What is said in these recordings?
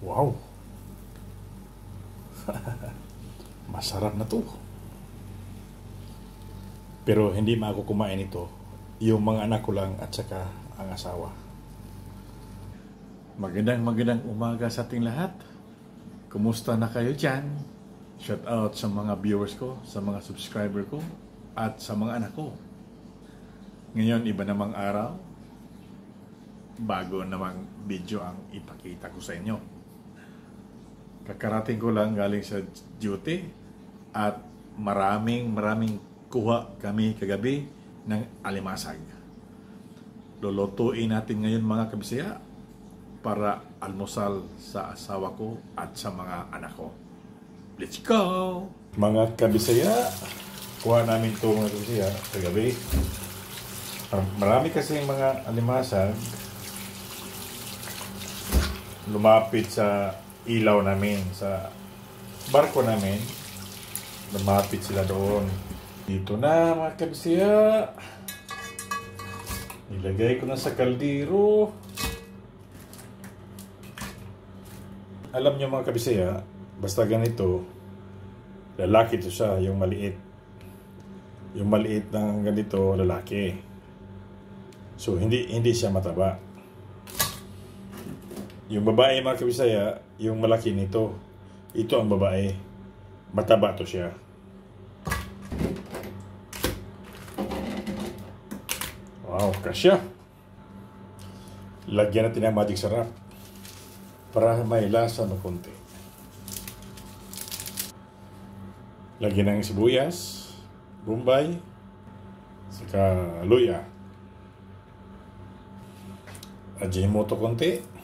Wow. Masarap na to. Pero hindi ma ako kumain ito. Yung mga anak ko lang at saka ang asawa. Magandang umaga sa ating lahat. Kumusta na kayo dyan? Shout out sa mga viewers ko, sa mga subscriber ko, at sa mga anak ko. Ngayon, iba namang araw. Bago namang video ang ipakita ko sa inyo. Kakarating ko lang galing sa duty at maraming kuha kami kagabi ng alimasag. Lulutuin natin ngayon mga kabisaya para almusal sa asawa ko at sa mga anak ko. Let's go! Mga kabisaya, kuha namin ito mga kabisaya kagabi. Marami kasi mga alimasag lumapit sa ilaw namin, sa barko namin. Lumapit sila doon. Dito na mga kabisaya. Nilagay ko na sa kaldero. Alam nyo mga kabisaya, basta ganito, lalaki ito siya, yung maliit. Yung maliit ng ganito, lalaki. So, hindi siya mataba. Yung babae mga kabisaya, yung malaki nito. Ito ang babae. Mataba to siya. Wow, kasya. Lagyan natin ng magic sarap para may lasa na konti. Lagyan ng sibuyas, bombay, saka luya. Ajinomoto konti.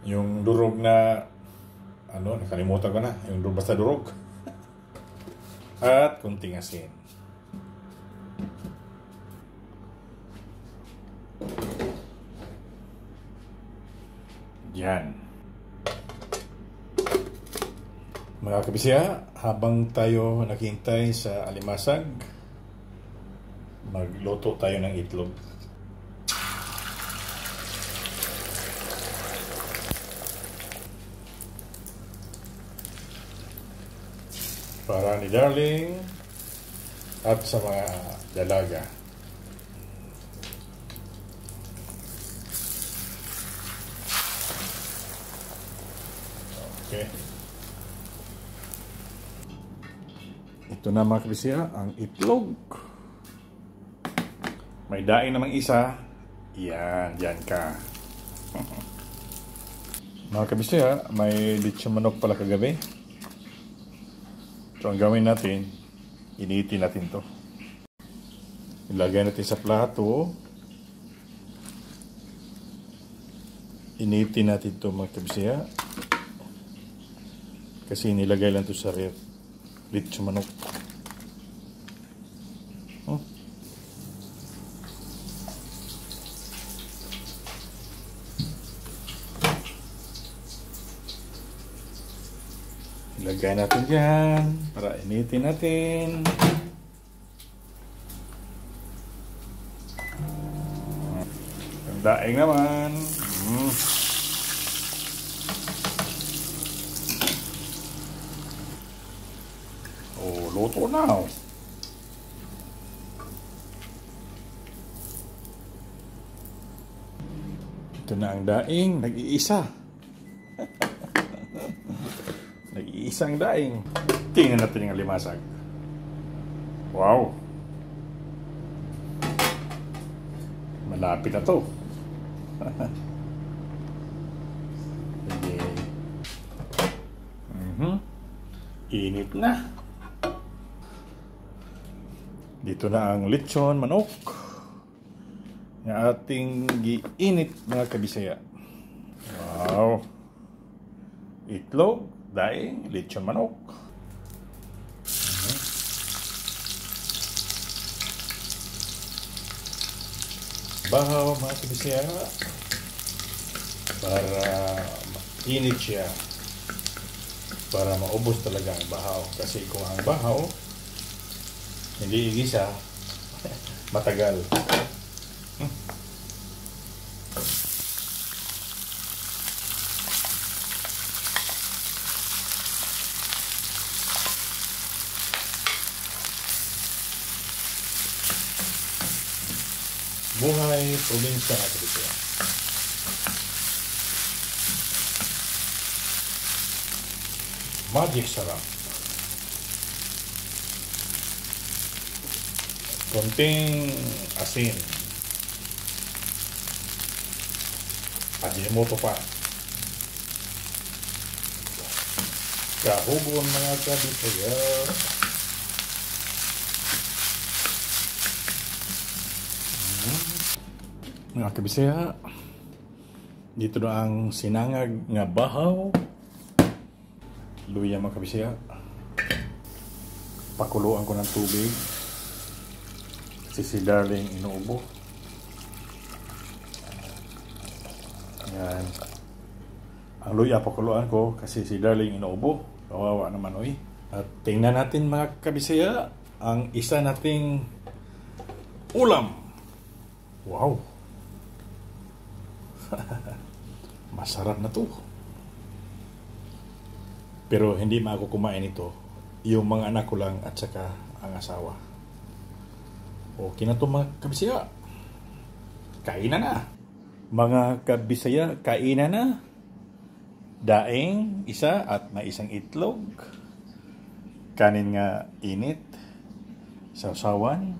Yung durog na nakalimutan ko na. Yung basta durog. At kunting asin. Yan. Mga kabisya, habang tayo naghintay sa alimasag, magluto tayo ng itlog. Para ni Darling at sa mga dalaga. Okay. Ito na mga kabisya, ang itlog. May daing namang isa. Yan, dyan ka. Mga kabisya, may lechon manok pala kagabi. So, ang gawin natin, initin natin to. Ilagay natin sa plato. Initin natin to mga kabisya. Kasi nilagay lang to sa ref. Lechon manok. Oh. Ilagay natin dyan para initin natin. Ang daing naman. Oh, luto na. Ito na ang daing. Nag-iisa. Nag-iisang daing. Tingnan natin yung alimasag. Wow. Malapit na to. Okay. Init na. Dito na ang lechon manok. Yung ating giinit mga kabisaya. Wow. Itlog, daing, lechon manok. Bahaw mga kabisaya. Para init siya. Para maubos talaga ang bahaw. Kasi kung ang bahaw hindi igisa, matagal. probinsya na kabisaya. Magic sarap. Konting asin. Ajinomoto pa. Kahugon mga kabisaya. Mga kabisaya, dito na ang sinangag nga bahaw. Luya mga kabisaya. Pakuluan ko ng tubig. Si Darling inuubo. Yan. Ang luya pakuluan ko kasi si Darling inuubo. Kawawa naman oy. At tingnan natin mga kabisaya ang isa nating ulam. Wow. Masarap na to. Pero hindi ako kumain ito. Yung mga anak ko lang at saka ang asawa. Okay na to mga kabisaya. Kainan na. Mga kabisaya, kainan na. Daing isa at may isang itlog. Kanin nga init. Sausawan.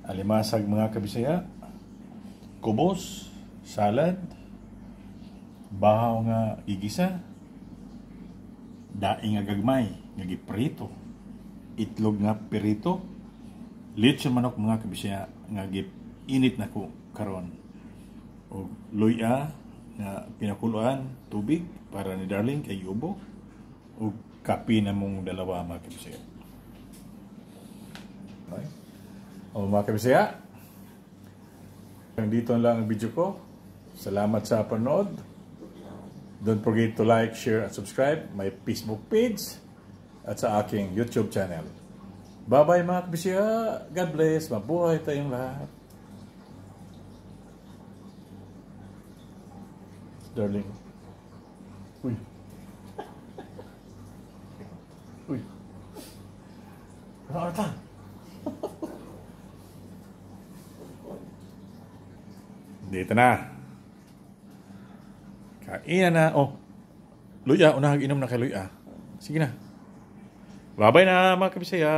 Alimasag mga kabisaya. Kubos. Salad. Bahaw nga igisa. Daing nga gagmay. Nga giprito. Itlog nga perito. Lechon manok mga kabisaya. Nga init na ko karon. O luya nga pinakuluan tubig para ni Darling kay ubo. O kape na mong dalawa mga kabisaya. Okay. O mga kabisaya, dito lang ang video ko. Salamat sa panood. Don't forget to like, share, and subscribe my Facebook page at sa aking YouTube channel. Bye-bye mga kabisaya. God bless. Mabuhay tayong lahat. Darling. Uy. Uy. Ano ata? Dito na. Kainan na. Oh. Luya, unahag inom na kay Luya. Sige na. Bye-bye na mga kabisaya.